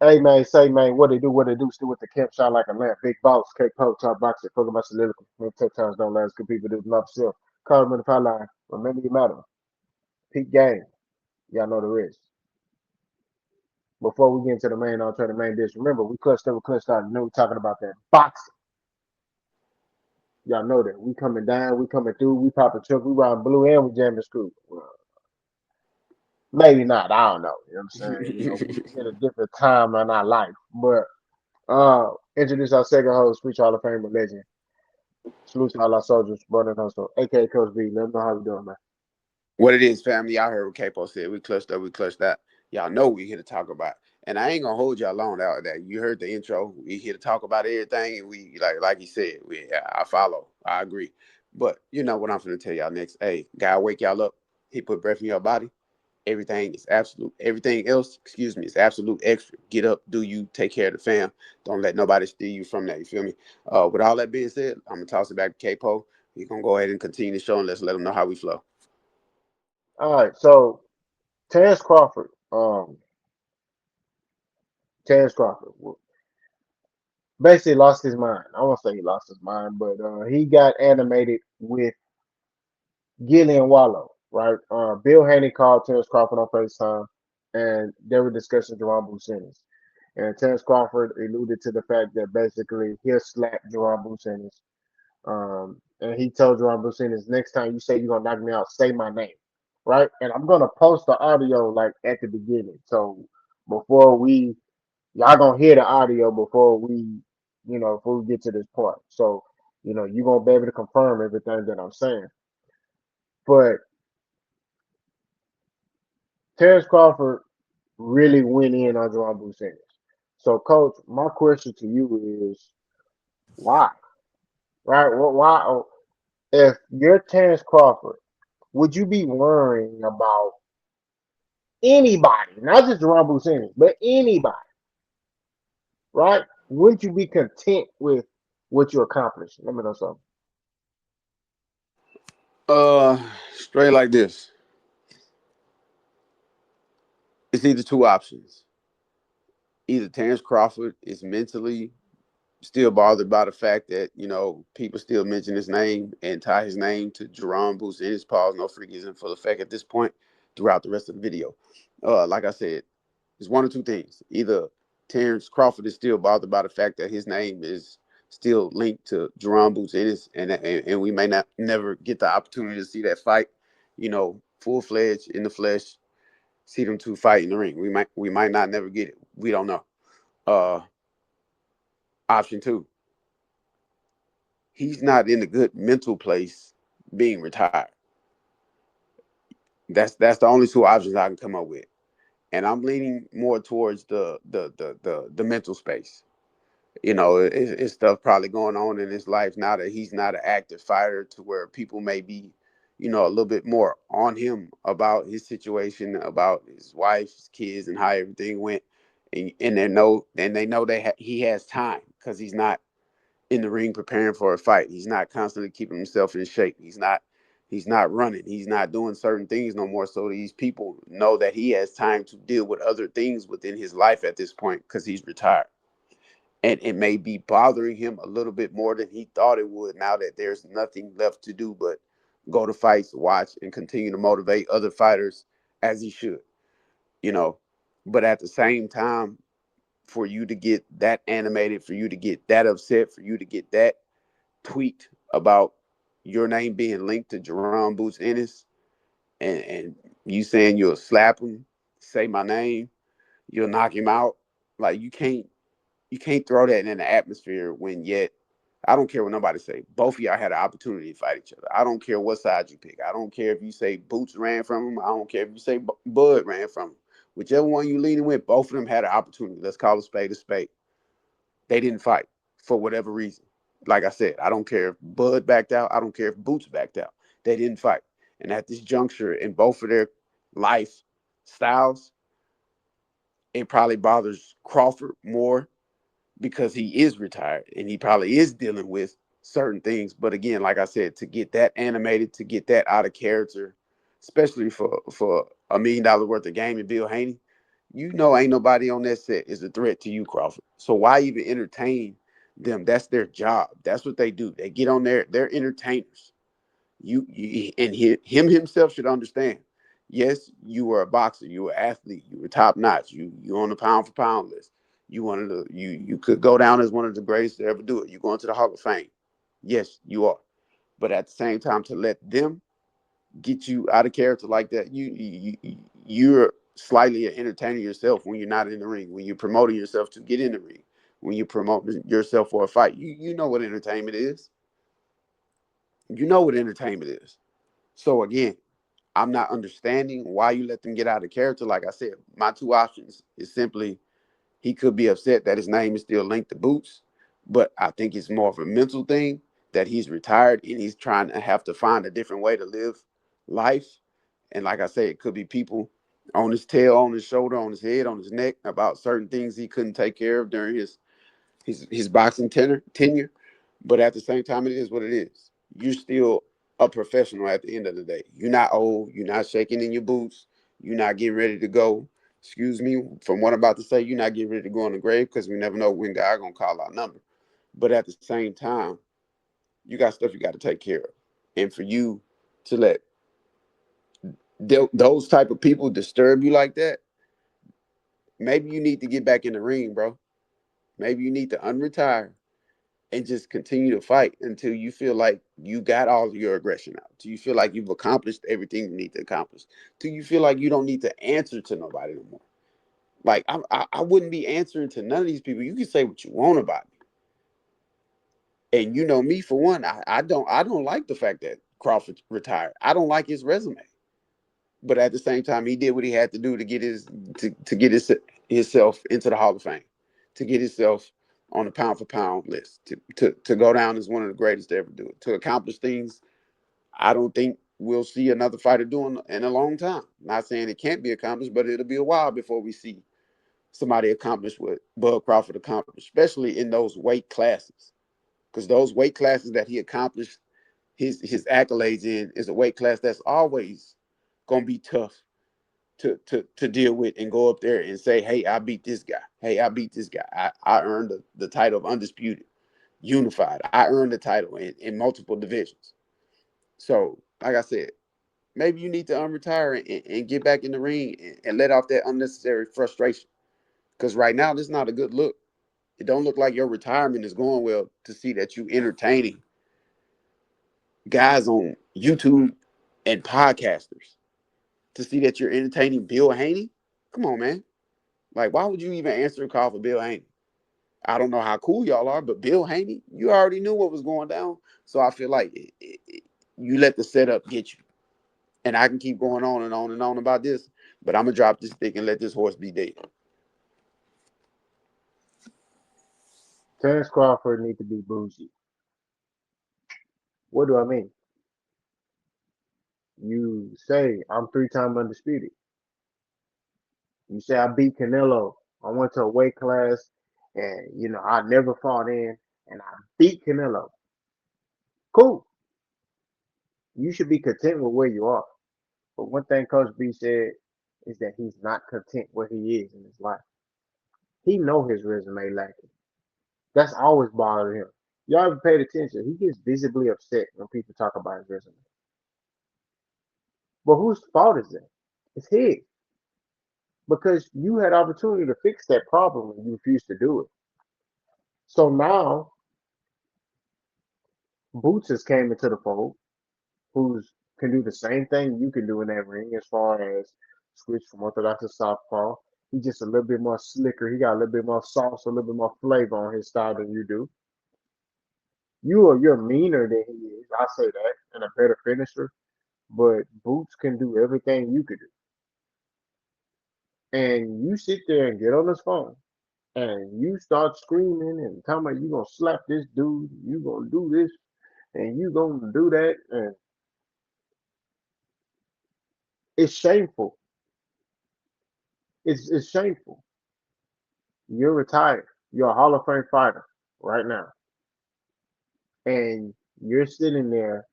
Hey man, say man, what they do, still with the camp shot like a lamp. Big boss, cake poke, top boxer, fuck about soliloquy. Man, touchdowns don't last, good people do not self. Call them in the power line. Remember your matter. Peak game. Y'all know the rest. Before we get into the main alternative main dish, remember we clutched out. You know we talking about that boxing. Y'all know that. We coming down, we coming through, we popping truck, we riding blue and we jamming screw. Well, maybe not, I don't know. You know what I'm saying? You know, we in a different time in our life. But introduce our second host, Speech Hall of Fame legend. Salute to all our soldiers, brother and hustle, aka Coach B. Let them know how we doing, man. What it is, family. Y'all heard what Capo said. We clutched up, we clutched that. Y'all know we here to talk about. And I ain't gonna hold y'all long out of that. You heard the intro. We here to talk about everything, and we like he said. I follow. I agree. But you know what I'm gonna tell y'all next. Hey, God, wake y'all up. He put breath in your body. Everything is absolute. Everything else, excuse me, is absolute extra. Get up, do you, take care of the fam. Don't let nobody steal you from that. You feel me? With all that being said, I'm gonna toss it back to Capo. He's gonna go ahead and continue the show, and let's let him know how we flow. All right, so Terence Crawford, Terence Crawford basically lost his mind. I won't say he lost his mind, but he got animated with Gillian Wallow, right? Bill Haney called Terence Crawford on FaceTime, and they were discussing Jerome Business. And Terence Crawford alluded to the fact that basically he'll slap Jerome Business. And he told Jerome Business, next time you say you're gonna knock me out, say my name, right? And I'm gonna post the audio like at the beginning, so before we y'all gonna hear the audio before we get to this part. So you're gonna be able to confirm everything that I'm saying. But Terrence Crawford really went in on Jerome Business. So, Coach, my question to you is why? Right? Why? If you're Terrence Crawford, would you be worrying about anybody, not just Jerome Business, but anybody, right? Wouldn't you be content with what you accomplished? Let me know something. Straight like this. It's either two options. Either Terrence Crawford is mentally still bothered by the fact that, people still mention his name and tie his name to Jerome Boots in his pause, no freakism for the fact at this point throughout the rest of the video. Like I said, it's one or two things. Either Terrence Crawford is still bothered by the fact that his name is still linked to Jerome Boots Ennis, and we may not never get the opportunity to see that fight, full fledged in the flesh, see them two fight in the ring. We might not never get it. We don't know. Uh, Option two, he's not in a good mental place being retired. That's the only two options I can come up with, and I'm leaning more towards the mental space. It's stuff probably going on in his life now that he's not an active fighter to where people may be, a little bit more on him about his situation, about his wife, his kids, and how everything went, and they know he has time because he's not in the ring preparing for a fight. He's not constantly keeping himself in shape. He's not running. He's not doing certain things no more. So these people know that he has time to deal with other things within his life at this point because he's retired. And it may be bothering him a little bit more than he thought it would now that there's nothing left to do but go to fights, watch, and continue to motivate other fighters as he should, you know. But at the same time, for you to get that animated, for you to get that upset, for you to get that tweet about your name being linked to Jerome Boots Ennis, and you saying you'll slap him, say my name, you'll knock him out. Like you can't throw that in the atmosphere when yet I don't care what nobody say. Both of y'all had an opportunity to fight each other. I don't care what side you pick. I don't care if you say Boots ran from him. I don't care if you say Bud ran from him. Whichever one you leaning with, both of them had an opportunity. Let's call a spade a spade. They didn't fight for whatever reason. Like I said, I don't care if Bud backed out. I don't care if Boots backed out. They didn't fight. And at this juncture in both of their life styles, it probably bothers Crawford more because he is retired and he probably is dealing with certain things. But again, like I said, to get that animated, to get that out of character, especially for $1 million worth of game and Bill Haney, You know, ain't nobody on that set is a threat to you, Crawford. So why even entertain them? That's their job. That's what they do. They get on there. They're entertainers. Him himself should understand. Yes, you were a boxer. You were an athlete. You were top notch. You on the pound for pound list. You could go down as one of the greatest to ever do it. You go into the Hall of Fame. Yes, you are. But at the same time, to let them get you out of character like that, you're slightly an entertainer yourself when you're not in the ring. When you're promoting yourself to get in the ring. When you promote yourself for a fight, you know what entertainment is. You know what entertainment is. So again, I'm not understanding why you let them get out of character. Like I said, my two options is simply he could be upset that his name is still linked to Boots, but I think it's more of a mental thing that he's retired and he's trying to have to find a different way to live life. And like I say, it could be people on his tail, on his shoulder, on his head, on his neck about certain things he couldn't take care of during his boxing tenure. But at the same time, it is what it is. You're still a professional at the end of the day. You're not old. You're not shaking in your boots. You're not getting ready to go. Excuse me, from what I'm about to say, you're not getting ready to go in the grave because we never know when God gonna call our number. But at the same time, you got stuff you got to take care of, and for you to let those type of people disturb you like that, maybe you need to get back in the ring, bro. Maybe you need to unretire and just continue to fight until you feel like you got all of your aggression out. Till you feel like you've accomplished everything you need to accomplish. Till you feel like you don't need to answer to nobody no more. Like I wouldn't be answering to none of these people. You can say what you want about me, and you know me for one. I don't like the fact that Crawford retired. I don't like his resume. But at the same time, he did what he had to do to get to get himself into the Hall of Fame, to get himself on the pound for pound list, to go down as one of the greatest to ever do it, to accomplish things I don't think we'll see another fighter doing in a long time. Not saying it can't be accomplished, but it'll be a while before we see somebody accomplish what Bud Crawford accomplished, especially in those weight classes. Because those weight classes that he accomplished his accolades in is a weight class that's always gonna be tough to deal with and go up there and say, hey, I beat this guy. Hey, I beat this guy. I earned the title of undisputed, unified. I earned the title in multiple divisions. So, like I said, maybe you need to unretire and get back in the ring and let off that unnecessary frustration. Because right now, this is not a good look. It don't look like your retirement is going well to see that you entertaining guys on YouTube and podcasters. To see that you're entertaining Bill Haney. Come on, man. Like, why would you even answer a call for Bill Haney? I don't know how cool y'all are, but Bill Haney, you already knew what was going down. So I feel like you let the setup get you. And I can keep going on and on and on about this, but I'm gonna drop this stick and let this horse be dead. Terence Crawford need to be bougie. What do I mean? You say I'm 3 time undisputed. You say I beat Canelo. I went to a weight class and I never fought in and I beat Canelo. Cool. You should be content with where you are. But one thing Coach B said is that he's not content where he is in his life. He know his resume lacking. That's always bothered him. Y'all ever paid attention? He gets visibly upset when people talk about his resume. But whose fault is that? It's his. Because you had opportunity to fix that problem and you refused to do it. So now Boots has came into the fold, who's can do the same thing you can do in that ring as far as switch from orthodox to southpaw. He's just a little bit more slicker. He got a little bit more sauce, a little bit more flavor on his style than you do. You're meaner than he is. I say that, and a better finisher. But Boots can do everything you could do. And you sit there and get on his phone and you start screaming and talking about you gonna slap this dude, you gonna do this, and you gonna do that, and it's shameful. It's shameful. You're retired. You're a Hall of Fame fighter right now, and you're sitting there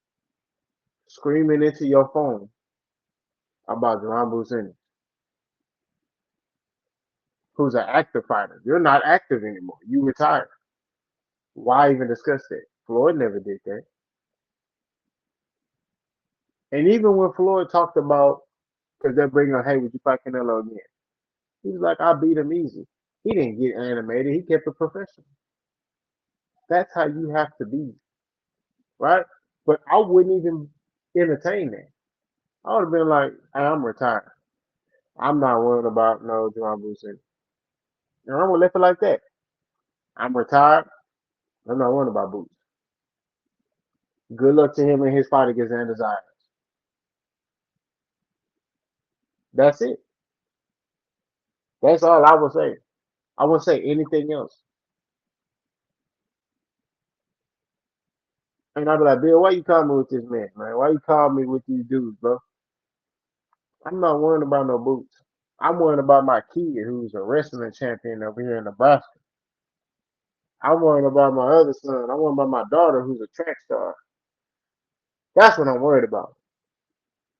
screaming into your phone about Jaron Ennis. who's an active fighter. You're not active anymore. You retired. Why even discuss that? Floyd never did that. And even when Floyd talked about, because they're bringing up, hey, would you fight Canelo again? He was like, I beat him easy. He didn't get animated. He kept it professional. That's how you have to be, right? But I wouldn't even entertain that. I would have been like, hey, I'm retired. I'm not worried about no Jaron Bruce. And I'm gonna leave it like that. I'm retired. I'm not worried about Boots. Good luck to him in his fight against Anders Irons. That's it. That's all I would say. I wouldn't say anything else. And I'd be like, Bill, why you call me with this man, man? Why you call me with these dudes, bro? I'm not worrying about no Boots. I'm worrying about my kid who's a wrestling champion over here in Nebraska. I'm worrying about my other son. I'm worrying about my daughter who's a track star. That's what I'm worried about.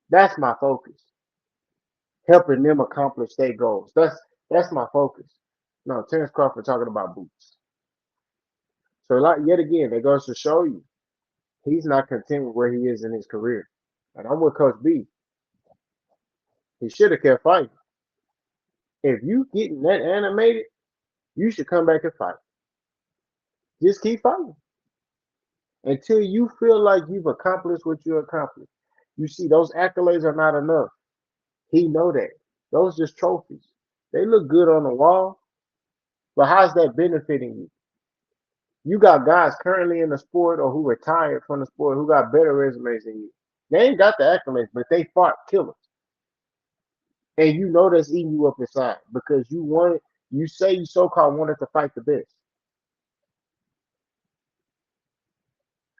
That's my focus. Helping them accomplish their goals. That's my focus. No, Terence Crawford talking about Boots. So like yet again, that goes to show you he's not content with where he is in his career. And I'm with Coach B. He should have kept fighting. If you getting that animated, you should come back and fight. Just keep fighting until you feel like you've accomplished what you accomplished. You see, those accolades are not enough. He know that. Those just trophies. They look good on the wall, but how's that benefiting you? You got guys currently in the sport or who retired from the sport who got better resumes than you. They ain't got the accolades, but they fought killers. And you know that's eating you up inside because you say you so-called wanted to fight the best.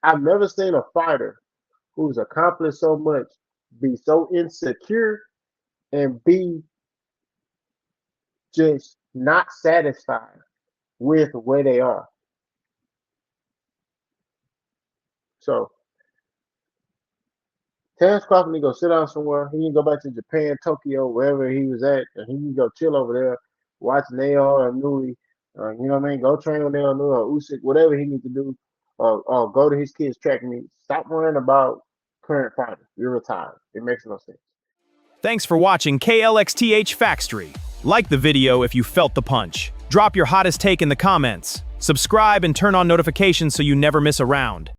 I've never seen a fighter who's accomplished so much be so insecure and be just not satisfied with where they are. So Terence Crawford need to go sit down somewhere. He need to go back to Japan, Tokyo, wherever he was at, and he need to go chill over there, watch Nail or Nui. You know what I mean? Go train with Nail Nui or Usyk, whatever he needs to do, or go to his kids' track meet. Stop worrying about current fighters. You're retired. It makes no sense. Thanks for watching KLXTH Factory. Like the video if you felt the punch. Drop your hottest take in the comments. Subscribe and turn on notifications so you never miss a round.